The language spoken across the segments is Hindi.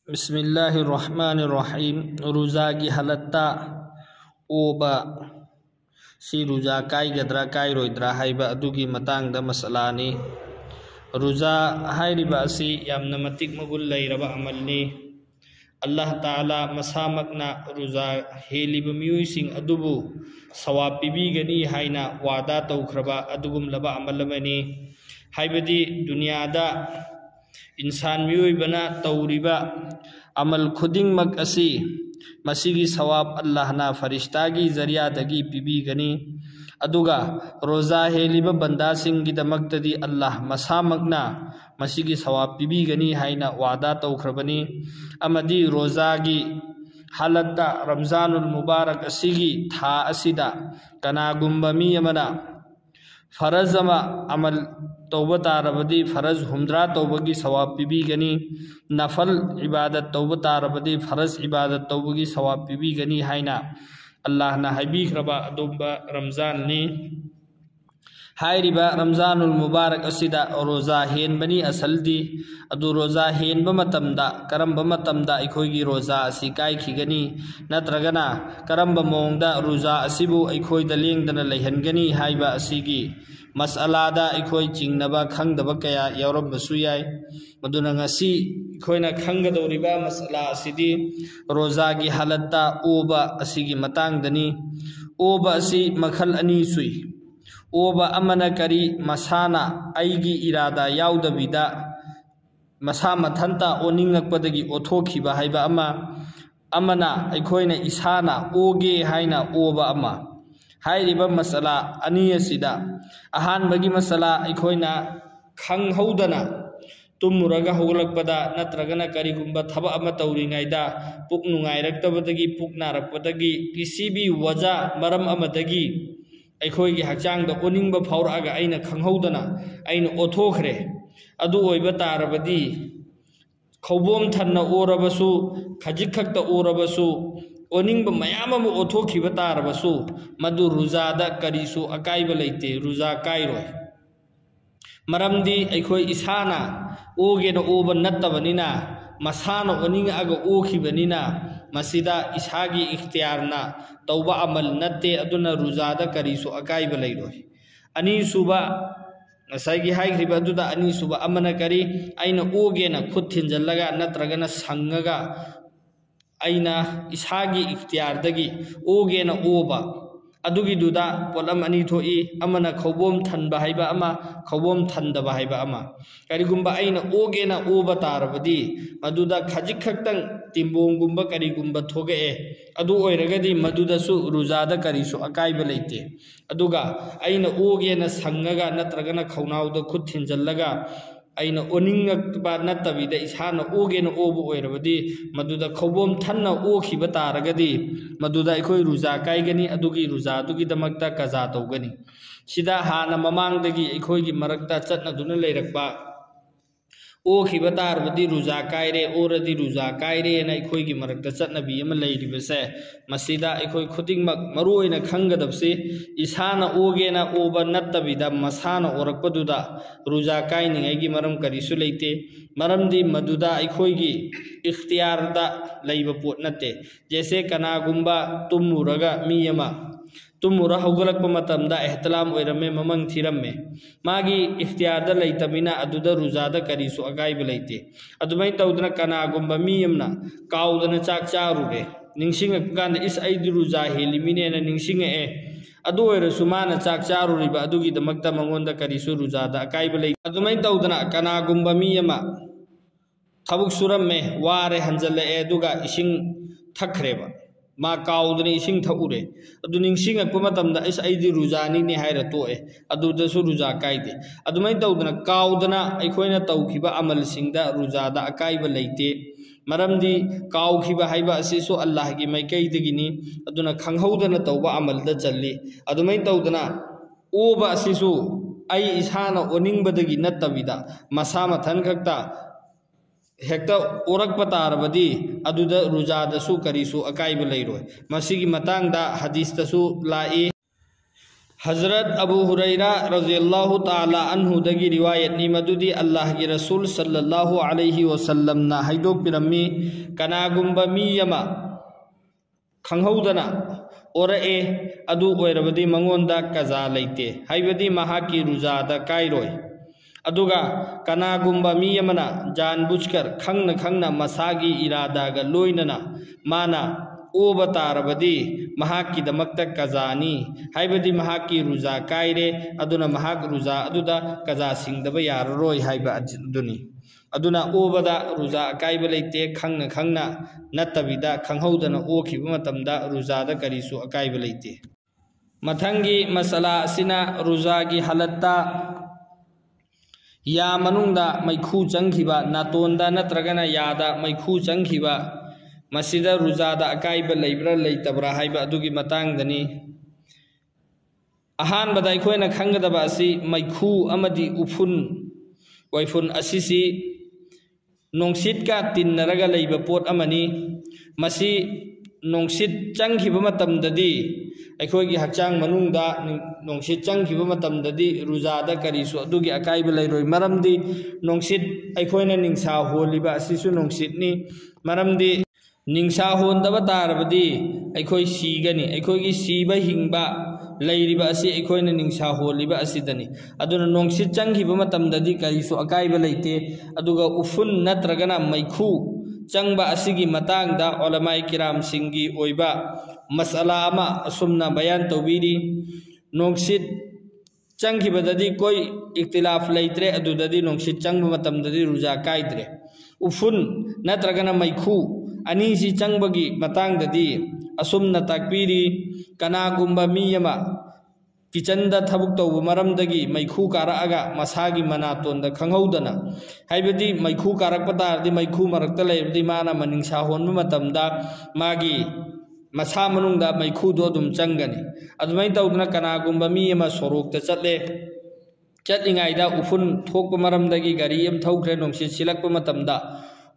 बिस्मिल्लाहिर्रहमानिर्रहीम। रोज़ा की हालत्ता ओबा सी रोज़ा कायगद्रा कायरोइद्रा हाइबा अदुगी मतांगदा मसलानी। रोज़ा हाइरिबा असी यामना मतिक मगुल लैरबा अमलनी। अल्लाह ताला मसामकना रोज़ा हेलिबा मियुइसिंग अदुबु सवाब पिबीगनी हाइना वादा तौख्रबा अदुगुमलबा अमल अमनी। हाइबदी दुनियादा इंसान मियुइबना तौरिबा अमल खुदिंगमक असी मसीगी सवाब अल्लाहना फरिश्तागी जरियादगी पिबीगनी। अदुगा रोज़ा हेलिबा बंदासिंगिदमक्तदी अल्लाह मसामकना मसीगी सवाब पिबीगनी हाइना वादा तौख्रबनी। अमदी रोज़ागी हालत्ता रमज़ानुल मुबारक असीगी था असिदा कनागुंबा मी अमना फरज अमा अमल तौबा तारबदी फरज हुमद्रा तौबगी सवाब पिबीगनी। नफल इबादत तौबा तारबदी फरज इबादत तौबगी सवाब पिबीगनी हाइना अल्लाह ना हाइबीख्रबा अदुम्बा रमज़ान नि। हाइरिबा रमज़ानुल मुबारक असिदा रोज़ा हेनबनी असलदी अदु रोज़ा हेनबा मतमदा करम्बा मतमदा अखोइगी रोज़ा असि कायखिगनी नत्रगना करम्बा मोंगदा रोज़ा असिबु अखोइदा लेंगदना लैहनगनी हाइबा असिगी मसअलादा अखोइ चिंगनबा खंगदबा कया यावरबसु याय। मदुना ngasi अखोइना खंगदौरिबा मसअला असिदी रोज़ागी हालत्ता ओबा असिगी मतांगदनी। ओबा असि मखल अनि सुई। ओबा अमना करी मसाना आइगी इरादा याउदबिदा मसा मथंता ओनिंगलकपदगी ओथोखिबा हाइबा अमा अमना अखोइना इसाना ओगे हाइना ओबा अमा। हाइरिबा मसला अनि असिदा अहानबगी मसला अखोइना खंगहौदना तुमुरगा होगलकपदा नत्रगना करिगुंबा थबा अमा तौरिंगाइदा पुक नुंगाइरक्तबदगी पुक नारकपदगी किसी भी वजह मरम अमदगी अखोइगी हक्चांगदा ओनिंगबा फाउरआगा अइना खंगहौदना अइना ओथोखरे अदु ओइबा तारबदी खौबोम थन्ना ओरबसु खजिक खक्ता ओरबसु ओनिंगबा मयाम अमा ओथोखिबा तारबसु मदु रोज़ादा करिसु अकाइबा लैते रोज़ा कायरोय। मरमदी अखोइ इसाना ओगेना ओबा नत्तबनिना मसाना ओनिंगआगा ओखिबनिना मसिदा इसागी इख्तियारना तौबा अमल नत्ते अदुना रोज़ादा करिसु अकाइबा लैरोय। अनीसुबा नसाइगी हाइग्रिबा अदुदा अनीसुबा अमना करी अइना ओगेना खुद थिंजल्लगा नत्रगना संगगा अइना इसागी इख्तियारदगी ओगेना ओबा अदुगी दुदा पोलम अनि थोई अमना खौबोम थनबा हाइबा अमा खौबोम थनदबा हाइबा अमा। करिगुंबा अइना ओगेना ओबा तारबदी मदुदा खजिक खक्तंग तिम्बोंगुंबा करिगुंबा थोगए अदु ओइरगदी मदुदसु रोज़ादा करिसु अकाइबा लैते। अदुगा अइना ओगेना संगगा नत्रगना खौनाउदा खुद थिंजल्लगा अइना ओनिंगबा नत्तबिदा इसाना ओगेना ओबा ओइरबदी मदुदा खौबोम थन्ना ओखिबा तारगदी मदुदा अखोइ रोज़ा कायगनी अदुगी रोज़ा दुगिदमक्ता कजा तौगनी। सिदा हाना ममांगदगी अखोइगी मरक्ता चटनदुना लैरकबा ओखिबा तारबदी रोज़ा कायरे ओरदी रोज़ा कायरे ना अखोइगी मरक्ता चटनबी अमा लैरिबसे मसिदा अखोइ खुदिंगमक मरुओइना खंगदबसे इसाना ओगेना ओबा नत्तबिदा मसाना ओरकपदुदा रोज़ा कायनिंगैगी मरम करिसु लैते। मरमदी मदुदा अखोइगी इख्तियारदा लैबा पोट नत्ते। जैसे कनागुंबा तुमुरगा मी अमा तुमुरा हौगलकपा मतमदा एहतलाम ओइरमे ममंग थिरमे मागी इख्तियारदा लैतमिना अदुदा रोज़ादा करिसु अकाइबा लैते। अदुमै तौदना कनागुंबा मी अमना काउदना चाक चारुरे निंगसिंगकांदा इस अइदि रोज़ा हेलिमिनेना निंगसिंगए अदु ओइरसु माना चाक चारुरिबा अदुगिदमक्ता मंगोंदा करिसु रोज़ादा अकाइबा लैते। अदुमै तौदना कनागुंबा मी अमा थबुक सुरमे वारे हंजल्लए अदुगा इसिंग थखरेबा मा काउदने इसिंग थउरे अदु निंगसिंगकपा मतमदा इस अइदि रोज़ानिने हाइरा तोए अदुदसु रोज़ा कायदे। अदुमै तौदना काउदना अखोइना तौखिबा अमलसिंगदा रोज़ादा अकाइबा लैते। मरमदी काउखिबा हाइबा असिसु अल्लाहगी माइकैदगिनी अदुना खंगहौदना तौबा अमलदा चल्ली। अदुमै तौदना ओबा असिसु अइ इसाना ओनिंगबदगी नत्तबिदा मसा मथन खक्ता हेक्ता ओरकपा तारबदी अदुदा रोज़ादसु करिसु अकाइबा लैरोय। मसिगी मतांगदा हदीसतसु लाए हजरत अबू हुरैरा रज़ियल्लाहु ताला अन्हु दगी रिवायत नी मदुदी अल्लाह की रसूल सल्लल्लाहु अलैहि वसल्लम ना हाइदोक पिरम्मी कनागुंबा मी यमा खंगहौदना ओरए अदु ओइरबदी मंगोंदा कजा लैते हाइबदी महाकी रुजादा काइरोय अदुगा कनागुंबा मी यमना जानबुझकर खंगना मसागी इरादागा लोइनना माना ओबा तारबदी महाकी दमक्ता कजानी हाइबदी महाकी रुजा कायरे अदुना महाक रुजा अदुदा कजा सिंगदबा याररोय हाइबा अदुनी अदुना ओबदा रुजा अकाइबा लैते खंगना नत्तबिदा खंगहौदना ओखिबा मतमदा रुजादा करिसु अकाइबा लैते मथंगी मसला सिना रुजागी हालत्ता या मनुंगदा मैखू चंखिबा नातोंदा नत्रगना यादा मैखू चंखिबा मसीदा रुजादा अकाइबा लैब्रा लैतब्रा हाइबा अदुगी मतांगदनी अहानबदा अखोयना खंगदबा असि मैखू अमदी उफुन वैफुन असिसी नोंसित का तिन्नरगा लैबा पोट अमनी मसी नोंसित चंखिबा मतमददी अखोयगी हक्चांग मनुंगदा नोंसित चंखिबा मतमददी रुजादा करिसु अदुगी अकाइबा लैरोय मरमदी नोंसित अखोयना निंसा होलिबा असिसु नोंसितनी मरमदी निंसा होंदबा तारबदी अखोय सीगनी अखोयगी सीबा हिंबा लैरिबा असि अखोयना निंसा होलिबा असिदनी अदुना नोंसित चंखिबा मतमददी करिसु अकाइबा लैते अदुगा उफुन नत्रगना मैखू चंबा असिगी मतांगदा उलमाए किराम सिंगी ओइबा मसला अमा असुमना बयान तौबीरी नोंसित चंखिबददी कोई इख्तिलाफ लैत्रे अदुददी नोंसित चंबा मतमददी रुजा काइद्रे उफुन नत्रगना मैखू अनीसी चंबगी मतांगददी असुमना ताकपीरी कनागुंबा मीयमा किचनदा थबुक तौबा मरमदगी मैखू कारआगा मसागी मनातोंदा खंगहौदना हाइबदी मैखू कारकपा तारदी मैखू मरक्ता लैबदी माना मनिंसा होनबा मतमदा मागी मसा मनुंगदा मैखूदो अदुम चंगनी अदुमै तौदना कनागुंबा मीयमा सोरोकता चटले चटलिंगाइदा उफुन थोकपा मरमदगी गारी एम थौख्रे नोंसित सिलक्पा मतमदा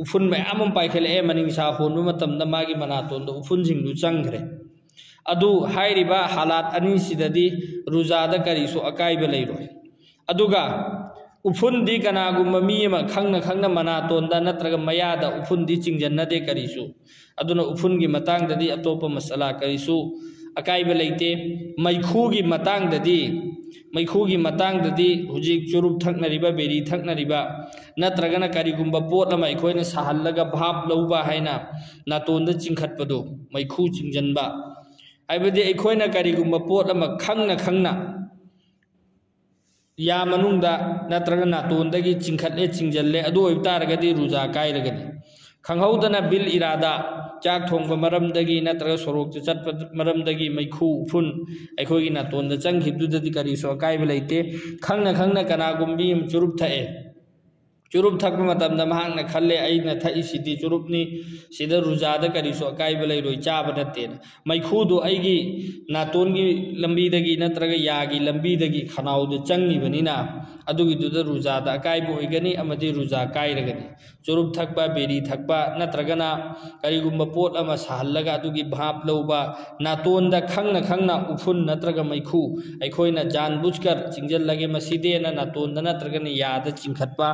उफुन मैम पाइखले मनिंसा होनबा मतमदा मागी मनातोंदा उफुन सिंगदु चंगरे अदु हाइरिबा हालात अनीसिददी रुजादा करिसु अकाइबा लैरोय अदुगा उफुनदी कनागुंबा मीयमा खंगना मनातोंदा नत्रगा मयादा उफुनदी चिंजन्नदे करिसु अदुना उफुनगी मतांगददी अतोपा मसला करिसु अकाइबा लैते मैखूगी मतांगददी हुजिक चुरुप थकनरिबा बेरी थकनरिबा नत्रगना करिगुंबा पोट अमा अखोयना साहल्लगा भाप लौबा हाइना नातोंदा चिंखतपदो मैखू चिंजनबा हाइबदी अखोयना करिगुंबा पोट अमा खंगना या मनुंगदा नत्रगना नातोंदगी चिंखतले चिंजल्ले अदु ओइबतारगदी रुजा काइरगनी खंगहौदना बिल इरादा चाक थोंबा मरमदगी नत्रगा सोरोकता चटपा मरमदगी मैखू उफुन अखोयगी नातोंदा चंखिबदुददी करिसु अकाइबा लैते खंगना कनागुंबी चुरुप थए चुरुप थकपा मतमदा महांगना खल्ले अइना थइसिदी चुरुपनी सिदा रुजादा करिसु अकाइबा लैरोय चाबा नत्तेना मैखूदो अइगी नातोंगी लंबीदगी नत्रगा यागी लंबीदगी खनाउदो चंगिबनिना अदुगिदुदा रुजादा अकाइबा ओइगनी अमदी रुजा काइरगनी चुरुप थकपा बेरी थकपा नत्रगना करिगुंबा पोट अमा साहल्लगा अदुगी भाप लौबा नातोंदा खंगना उफुन नत्रगा मैखू अखोयना जानबुझकर चिंजल्लगे मसीदेना नातोंदा नत्रगना यादा चिंखतपा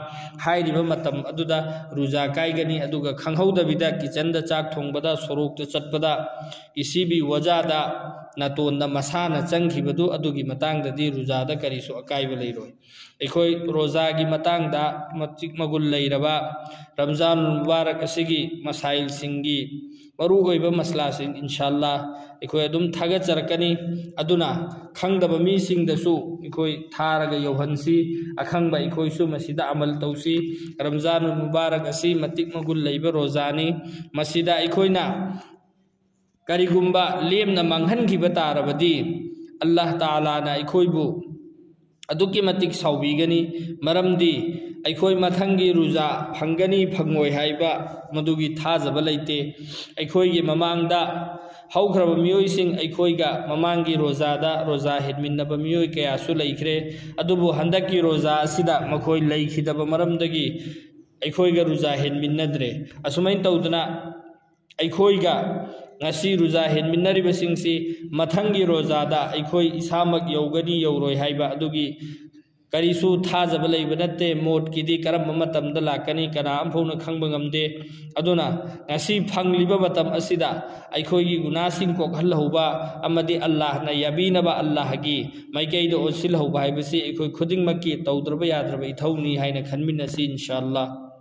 हाइरिबा मतम अदुदा रुजा काइगनी अदुगा खंगहौदबिदा किचनदा चाक थोंबदा सोरोकता चटपदा इसीबी वजादा नातोंदा मसाना चंखिबदु अदुगी मतांगददी रुजादा करिसु अकाइबा लैरोय अखोय रोजागी मतांगदा मतिक मगुल लैरबा रमजान मुबारक असिगी मसाइल सिंगी मरु ओइबा मसला सिंग इंशाअल्लाह अखोय अदुम थागचरकनी अदुना खंगदबा मी सिंगदसु अखोय थारगा यौहनसी अखंगबा अखोयसु मसिदा अमल तौसी रमजान मुबारक असि मतिक मगुल लैबा रोजानी मसिदा अखोयना करिगुंबा लेमना मांगहनखिबा तारबदी अल्लाह ताला ना अखोयबु अदुकी मतिक साउबीगनी मरमदी अखोय मथंगी रुजा फंगनी फंगोय हाइबा मदुगी थाजबा लैते अखोयगी ममांगदा हौख्रबा मियोयसिंग अखोयगा ममांगी रोजादा रोजा हेदमिन्नबा मियोय कयासु लैख्रे अदुबु हंदकी रोजा असिदा मखोय लैखिदबा मरमदगी अखोयगा रुजा हेदमिन्नद्रे असुमैन तौदना अखोयगा ngasi roza henminnaribasingsi mathangi rozada aikoi isamak yogani yogroi haiba adugi karisu thajaba leiba natte mot kidi karam matamda lakani kana amphona khangba ngamde aduna ngasi phangliba matam asida aikoi gi gunasing kok halhoba amadi Allah na yabinaba Allah gi maikei do osil hoba haibasi aikoi khuding makki tawdraba yadraba ithawni haina khanminasi inshallah